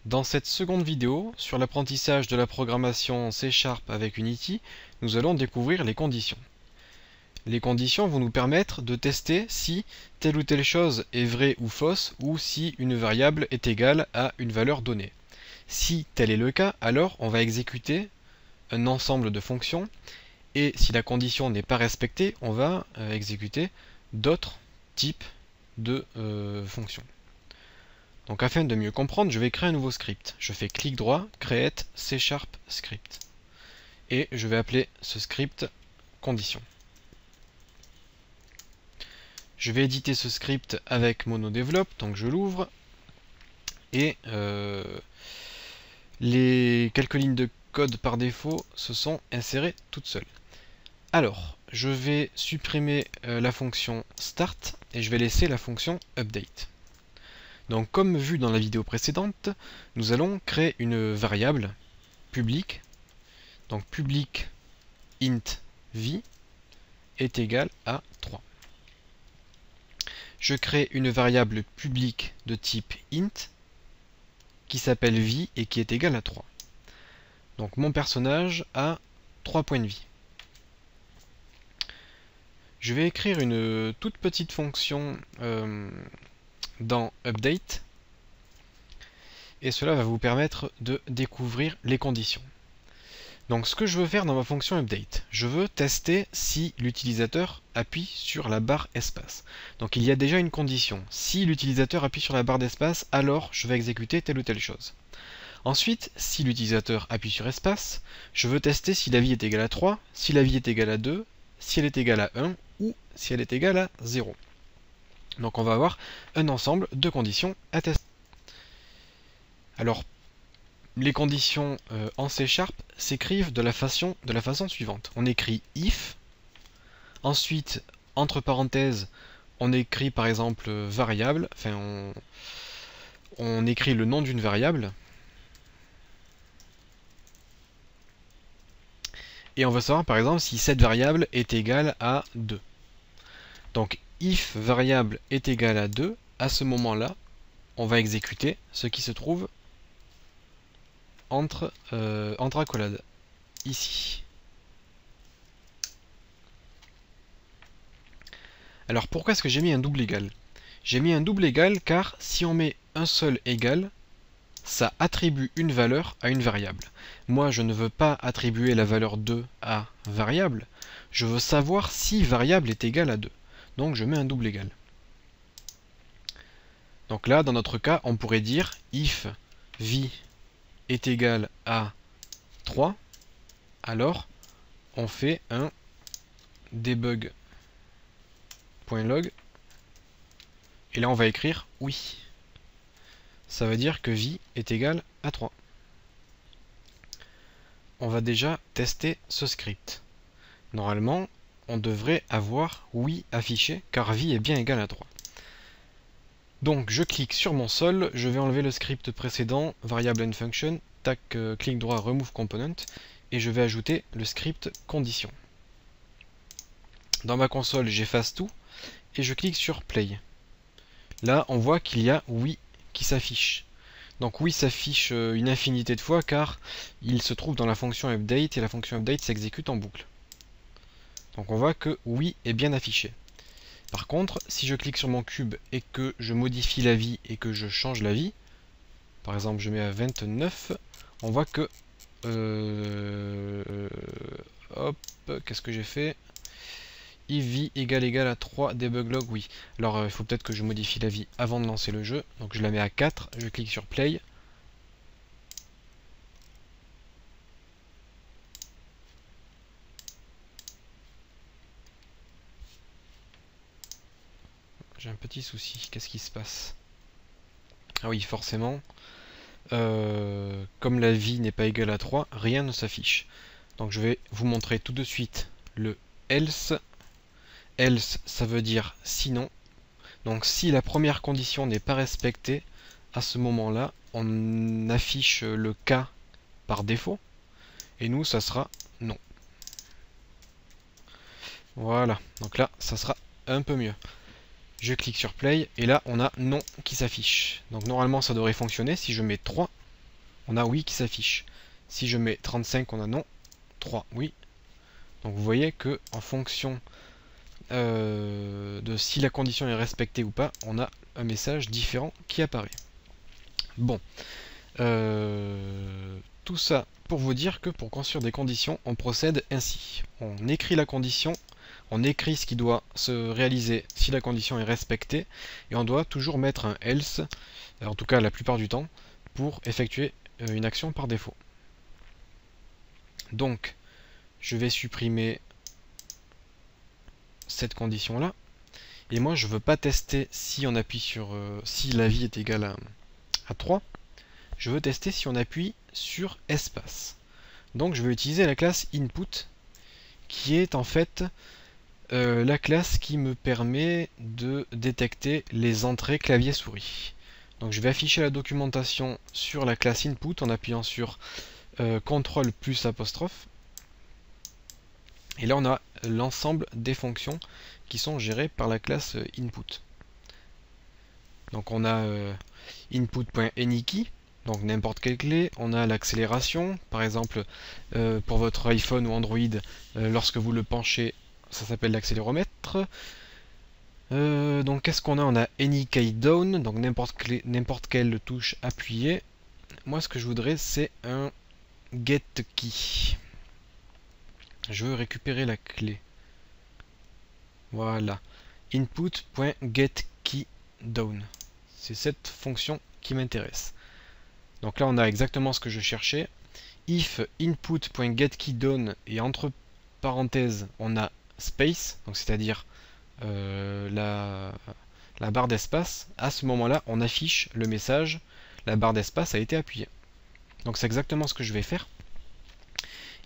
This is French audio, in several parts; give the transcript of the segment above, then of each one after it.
Dans cette seconde vidéo, sur l'apprentissage de la programmation C# avec Unity, nous allons découvrir les conditions. Les conditions vont nous permettre de tester si telle ou telle chose est vraie ou fausse, ou si une variable est égale à une valeur donnée. Si tel est le cas, alors on va exécuter un ensemble de fonctions, et si la condition n'est pas respectée, on va exécuter d'autres types de fonctions. Donc afin de mieux comprendre, je vais créer un nouveau script. Je fais clic droit, create C# script. Et je vais appeler ce script condition. Je vais éditer ce script avec MonoDevelop, donc je l'ouvre. Et les quelques lignes de code par défaut se sont insérées toutes seules. Alors, je vais supprimer la fonction start et je vais laisser la fonction update. Donc comme vu dans la vidéo précédente, nous allons créer une variable publique. Donc public int v est égal à 3. Je crée une variable publique de type int qui s'appelle v et qui est égale à 3. Donc mon personnage a 3 points de vie. Je vais écrire une toute petite fonction dans update et cela va vous permettre de découvrir les conditions. Donc ce que je veux faire dans ma fonction update, je veux tester si l'utilisateur appuie sur la barre espace. Donc il y a déjà une condition. Si l'utilisateur appuie sur la barre d'espace, alors je vais exécuter telle ou telle chose. Ensuite, si l'utilisateur appuie sur espace, je veux tester si la vie est égale à 3, si la vie est égale à 2, si elle est égale à 1 ou si elle est égale à 0. Donc on va avoir un ensemble de conditions à tester. Alors, les conditions en C# s'écrivent de la façon suivante. On écrit if, ensuite, entre parenthèses, on écrit par exemple variable, enfin on écrit le nom d'une variable, et on veut savoir par exemple si cette variable est égale à 2. Donc if variable est égale à 2, à ce moment-là, on va exécuter ce qui se trouve entre accolades, ici. Alors pourquoi est-ce que j'ai mis un double égal? J'ai mis un double égal car si on met un seul égal, ça attribue une valeur à une variable. Moi je ne veux pas attribuer la valeur 2 à variable, je veux savoir si variable est égale à 2. Donc je mets un double égal. Donc là, dans notre cas, on pourrait dire if v est égal à 3, alors on fait un debug.log et là on va écrire oui. Ça veut dire que v est égal à 3. On va déjà tester ce script. Normalement, on devrait avoir oui affiché car v est bien égal à 3. Donc je clique sur mon sol, je vais enlever le script précédent, variable and function, tac, clic droit, remove component, et je vais ajouter le script condition. Dans ma console, j'efface tout, et je clique sur play. Là, on voit qu'il y a oui qui s'affiche. Donc oui s'affiche une infinité de fois, car il se trouve dans la fonction update, et la fonction update s'exécute en boucle. Donc on voit que oui est bien affiché. Par contre, si je clique sur mon cube et que je modifie la vie et que je change la vie, par exemple je mets à 29, on voit que... hop, qu'est-ce que j'ai fait? If v égale à 3 debug log, oui. Alors il faut peut-être que je modifie la vie avant de lancer le jeu, donc je la mets à 4, je clique sur play. J'ai un petit souci, qu'est-ce qui se passe? Ah oui, forcément, comme la vie n'est pas égale à 3, rien ne s'affiche. Donc je vais vous montrer tout de suite le else. Else, ça veut dire sinon. Donc si la première condition n'est pas respectée, à ce moment-là, on affiche le cas par défaut. Et nous, ça sera non. Voilà, donc là, ça sera un peu mieux. Je clique sur play et là on a non qui s'affiche. Donc normalement ça devrait fonctionner si je mets 3 on a oui qui s'affiche. Si je mets 35, on a non. 3, oui. Donc vous voyez que en fonction de si la condition est respectée ou pas, on a un message différent qui apparaît. Bon, tout ça pour vous dire que pour construire des conditions, on procède ainsi. On écrit la condition, on écrit ce qui doit se réaliser si la condition est respectée, et on doit toujours mettre un else, en tout cas la plupart du temps, pour effectuer une action par défaut. Donc, je vais supprimer cette condition là, et moi je veux pas tester si on appuie sur si la vie est égale à 3, je veux tester si on appuie sur espace. Donc je vais utiliser la classe input qui est en fait la classe qui me permet de détecter les entrées clavier souris. Donc je vais afficher la documentation sur la classe input en appuyant sur CTRL plus apostrophe. Et là on a l'ensemble des fonctions qui sont gérées par la classe input. Donc on a input.anyKey, donc n'importe quelle clé, on a l'accélération, par exemple pour votre iPhone ou Android, lorsque vous le penchez, ça s'appelle l'accéléromètre. Donc qu'est-ce qu'on a? On a anyKey down, donc n'importe quelle touche appuyée. Moi ce que je voudrais c'est un getKey. Je veux récupérer la clé. Voilà. Input.getKeyDown. C'est cette fonction qui m'intéresse. Donc là on a exactement ce que je cherchais. If input.getKeyDown et entre parenthèses on a space, donc c'est-à-dire la barre d'espace, à ce moment-là on affiche le message la barre d'espace a été appuyée. Donc c'est exactement ce que je vais faire.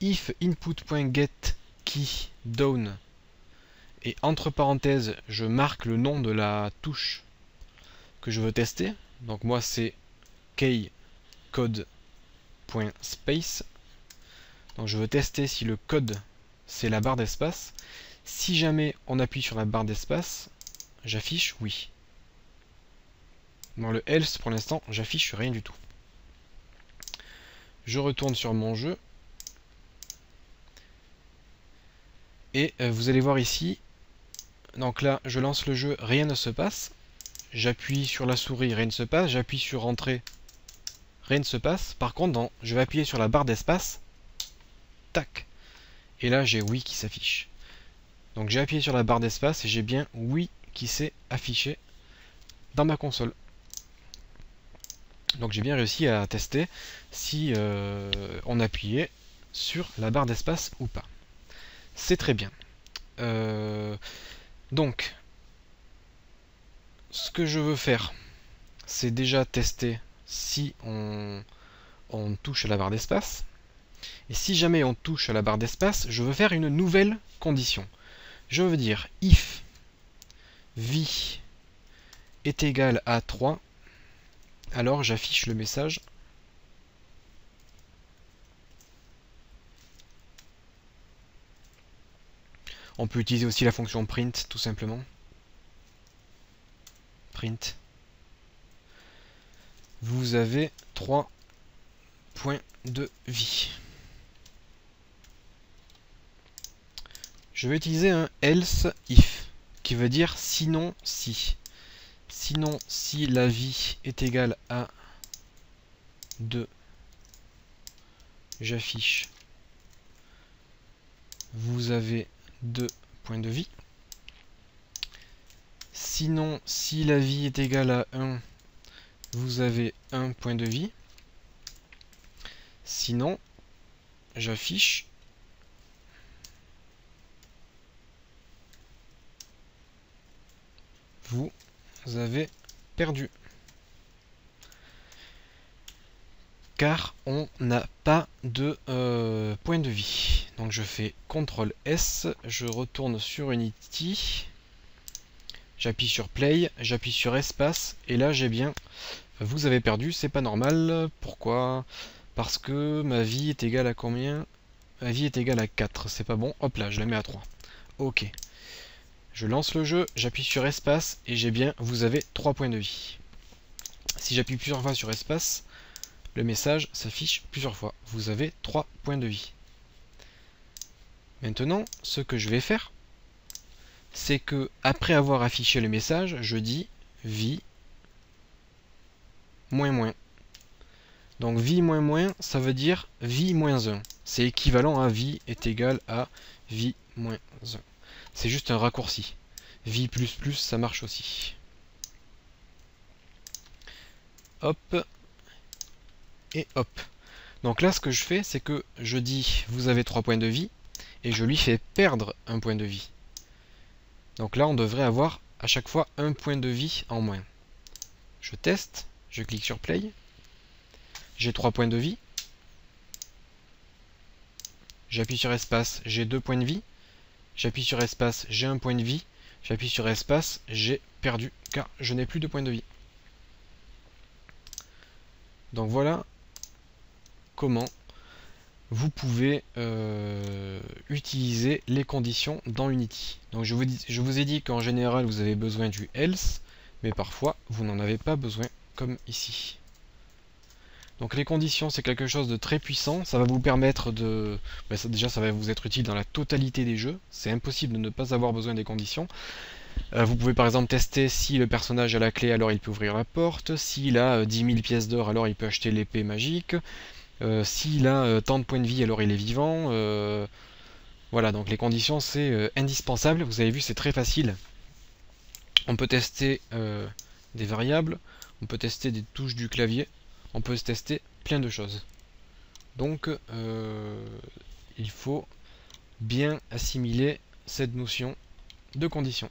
If input.getKeyDown et entre parenthèses je marque le nom de la touche que je veux tester. Donc moi c'est keycode.space. Donc je veux tester si le code c'est la barre d'espace. Si jamais on appuie sur la barre d'espace, j'affiche oui. Dans le else pour l'instant j'affiche rien du tout. Je retourne sur mon jeu. Et vous allez voir ici, donc là je lance le jeu, rien ne se passe. J'appuie sur la souris, rien ne se passe. J'appuie sur entrée, rien ne se passe. Par contre, je vais appuyer sur la barre d'espace, tac. Et là j'ai oui qui s'affiche. Donc j'ai appuyé sur la barre d'espace et j'ai bien oui qui s'est affiché dans ma console. Donc j'ai bien réussi à tester si on appuyait sur la barre d'espace ou pas. C'est très bien. Donc, ce que je veux faire, c'est déjà tester si on touche à la barre d'espace. Et si jamais on touche à la barre d'espace, je veux faire une nouvelle condition. Je veux dire if vie est égal à 3, alors j'affiche le message on peut utiliser aussi la fonction print tout simplement. Print. Vous avez 3 points de vie. Je vais utiliser un else if qui veut dire sinon si. Sinon si la vie est égale à 2, j'affiche vous avez 2 points de vie. Sinon, si la vie est égale à 1, vous avez 1 point de vie. Sinon, j'affiche vous avez perdu. Car on n'a pas de point de vie. Donc je fais CTRL S, je retourne sur Unity, j'appuie sur Play, j'appuie sur Espace, et là j'ai bien vous avez perdu, c'est pas normal. Pourquoi? Parce que ma vie est égale à combien? Ma vie est égale à 4, c'est pas bon. Hop là, je la mets à 3. Ok. Je lance le jeu, j'appuie sur Espace, et j'ai bien vous avez 3 points de vie. Si j'appuie plusieurs fois sur Espace, le message s'affiche plusieurs fois. Vous avez 3 points de vie. Maintenant, ce que je vais faire, c'est que après avoir affiché le message, je dis vie moins moins. Donc vie moins moins, ça veut dire vie moins 1. C'est équivalent à vie est égal à vie moins 1. C'est juste un raccourci. Vie plus plus, ça marche aussi. Hop. Et hop. Donc là, ce que je fais, c'est que je dis vous avez 3 points de vie et je lui fais perdre un point de vie. Donc là, on devrait avoir à chaque fois un point de vie en moins. Je teste, je clique sur play. J'ai 3 points de vie. J'appuie sur espace, j'ai 2 points de vie. J'appuie sur espace, j'ai 1 point de vie. J'appuie sur espace, j'ai perdu car je n'ai plus de points de vie. Donc voilà comment vous pouvez utiliser les conditions dans Unity. Donc je vous ai dit qu'en général vous avez besoin du else, mais parfois vous n'en avez pas besoin, comme ici. Donc les conditions, c'est quelque chose de très puissant, ça va vous permettre de... déjà ça va vous être utile dans la totalité des jeux, c'est impossible de ne pas avoir besoin des conditions. Vous pouvez par exemple tester si le personnage a la clé, alors il peut ouvrir la porte, s'il a 10 000 pièces d'or, alors il peut acheter l'épée magique, s'il a tant de points de vie, alors il est vivant. Voilà, donc les conditions c'est indispensable, vous avez vu c'est très facile. On peut tester des variables, on peut tester des touches du clavier, on peut tester plein de choses. Donc il faut bien assimiler cette notion de condition.